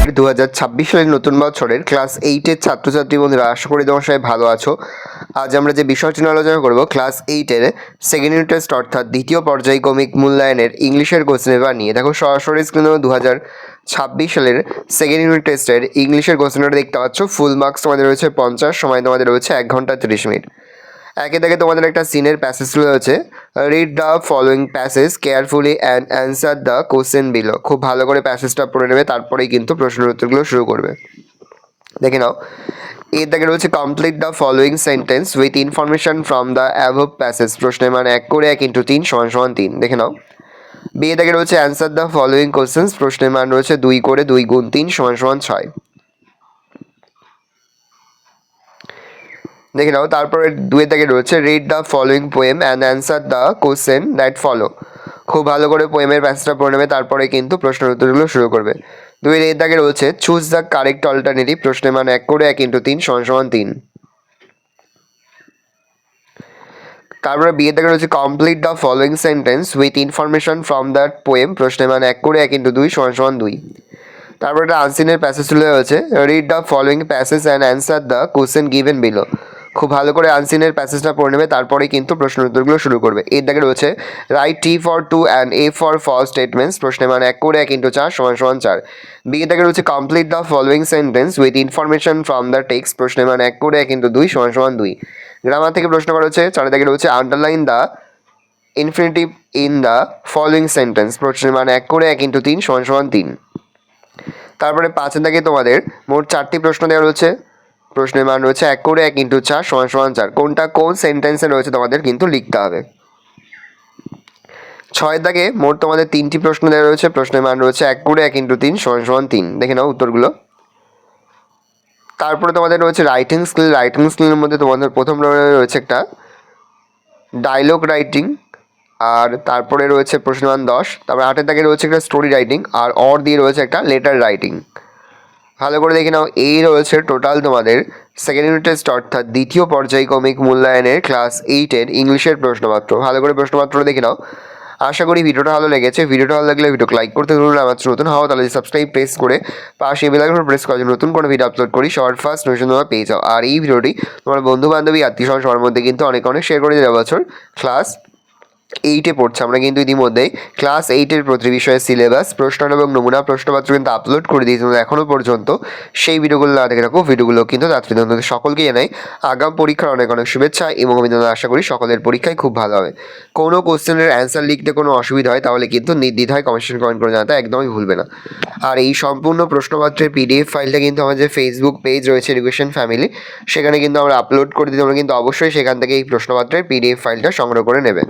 2026 সালের নতুন বছরের ক্লাস 8-এর ছাত্রছাত্রী বন্ধুরা, আশা করি তোমার সবাই ভালো আছো। আজ আমরা যে বিষয়টি নিয়ে আলোচনা করব, ক্লাস 8-এর সেকেন্ড ইউনিট টেস্ট অর্থাৎ দ্বিতীয় পর্যায়ক্রমিক মূল্যায়নের ইংলিশের কোশ্চেন পেপার নিয়ে। দেখো সরাসরি স্ক্রিনে 2026 সালের সেকেন্ড ইউনিট টেস্টের ইংলিশের কোশ্চেনটা দেখতে পাচ্ছ। ফুল মার্কস তোমাদের রয়েছে 50, সময় তোমাদের রয়েছে 1 ঘন্টা 30 মিনিট। একে থেকে তোমাদের একটা সিনের প্যাসেজ রয়েছে, read the following passage carefully and answer the question below. খুব ভালো করে প্যাসেজটা পড়ে নেবে, তারপরেই কিন্তু প্রশ্নের উত্তরগুলো শুরু করবে। দেখে নাও, এর থেকে রয়েছে complete the following sentence with information from the above passage. প্রশ্নের মান 1 করে 1 × 3 = 3। দেখে নাও, বি এ থেকে রয়েছে অ্যান্সার দ্য ফলোয়িং কোশ্চেন্স। প্রশ্নের মান রয়েছে 2 করে 2 × 3 = 6। দেখে নাও, তারপরে 2 থেকে রয়েছে read the following poem and answer the question that follow. খুব ভালো করে পোয়েমের প্যাসেজটা পড়ে নেবে, তারপরে কিন্তু প্রশ্নের উত্তরগুলো শুরু করবে। 2 থেকে রয়েছে চুজ দ্য কারেক্ট অল্টারনেটিভ। প্রশ্নের মান 1 করে 1 × 3 = 3। তারপরে বি এ থেকে রয়েছে complete the following sentence with information from that poem. প্রশ্নের মান 1 করে 1 × 2 = 2। তারপরে একটা আনসিনের প্যাসেজ চলে রয়েছে, read the following passage and answer the question given below. খুব ভালো করে আনসিনের প্যাসেজটা পড়ে নেবে, তারপরেই কিন্তু প্রশ্নের উত্তরগুলো শুরু করবে। এর দাগে রয়েছে right T for true and F for false statements. প্রশ্নের মান 1 করে 1 × 4 = 4। বি এর দাগে রয়েছে complete the following sentence with information from the text. প্রশ্নের মান 1 করে 1 × 2 = 2। গ্রামার থেকে প্রশ্ন করা হচ্ছে। 4 দাগে রয়েছে underline the infinitive in the following sentence. প্রশ্নের মান 1 করে 1 × 3 = 3। তারপরে 5 দাগে তোমাদের মোট 4টি প্রশ্ন দেওয়া রয়েছে। প্রশ্নের মান রয়েছে 1 করে 1 × 4 = 4। কোনটা কোন সেন্টেন্সে রয়েছে তোমাদের কিন্তু লিখতে হবে। 6 দাগে মোট তোমাদের 3টি প্রশ্ন দেওয়া রয়েছে। প্রশ্নের মান রয়েছে 1 করে 1 × 3 = 3। দেখে নাও উত্তরগুলো। তারপরে তোমাদের রয়েছে রাইটিং স্কিল। রাইটিং স্কিলের মধ্যে তোমাদের প্রথম রয়েছে একটা ডায়লগ রাইটিং, আর তারপরে রয়েছে প্রশ্নের মান 10। তারপরে 8 দাগে রয়েছে একটা স্টোরি রাইটিং, আর অর দিয়ে রয়েছে একটা লেটার রাইটিং। ভালো করে দেখে নাও, এই রয়েছে টোটাল তোমাদের সেকেন্ড ইউনিট টেস্ট অর্থাৎ দ্বিতীয় পর্যায়ক্রমিক মূল্যায়নের ক্লাস 8-এর ইংলিশের প্রশ্নপত্র। ভালো করে প্রশ্নপত্র দেখে নাও। আশা করি ভিডিওটা ভালো লেগেছে। ভিডিওটা ভালো লাগলে ভিডিওকে লাইক করতে ভুলুন। আমার নতুন হওয়া তাহলে সাবস্ক্রাইব প্রেস করে পাশে বেল আইকন প্রেস করে নতুন কোনো ভিডিও আপলোড করি সবার ফার্স্ট নোটিফিকেশন তোমরা পেয়ে যাও। আর এই ভিডিওটি তোমার বন্ধু বান্ধবী আত্মীয় স্বজন সবার মধ্যে কিন্তু অনেক শেয়ার করে দেওয়া। বছর ক্লাস 8-এ পড়ছে, আমরা কিন্তু ইতিমধ্যেই ক্লাস 8-এর প্রতি বিষয়ের সিলেবাস, প্রশ্ন এবং নমুনা প্রশ্নপত্র কিন্তু আপলোড করে দিয়েছি। এখনও পর্যন্ত সেই ভিডিওগুলো না দেখে রাখো। ভিডিওগুলো কিন্তু ছাত্রী বন্ধুদের সকলকে জানাই আগাম পরীক্ষার অনেক শুভেচ্ছা এবং অভিনন্দন। আশা করি সকলের পরীক্ষায় খুব ভালো হবে। কোনো কোশ্চেনের অ্যান্সার লিখতে কোনো অসুবিধা হয় তাহলে কিন্তু নির্দ্বিধায় কমেন্ট করে জানাতে একদমই ভুলবে না। আর এই সম্পূর্ণ প্রশ্নপত্রের পিডিএফ ফাইলটা কিন্তু আমাদের ফেসবুক পেজ রয়েছে এডুকেশন ফ্যামিলি, সেখানে কিন্তু আমরা আপলোড করে দিই। তোমরা কিন্তু অবশ্যই সেখান থেকে এই প্রশ্নপত্রের পিডিএফ ফাইলটা সংগ্রহ করে নেবে।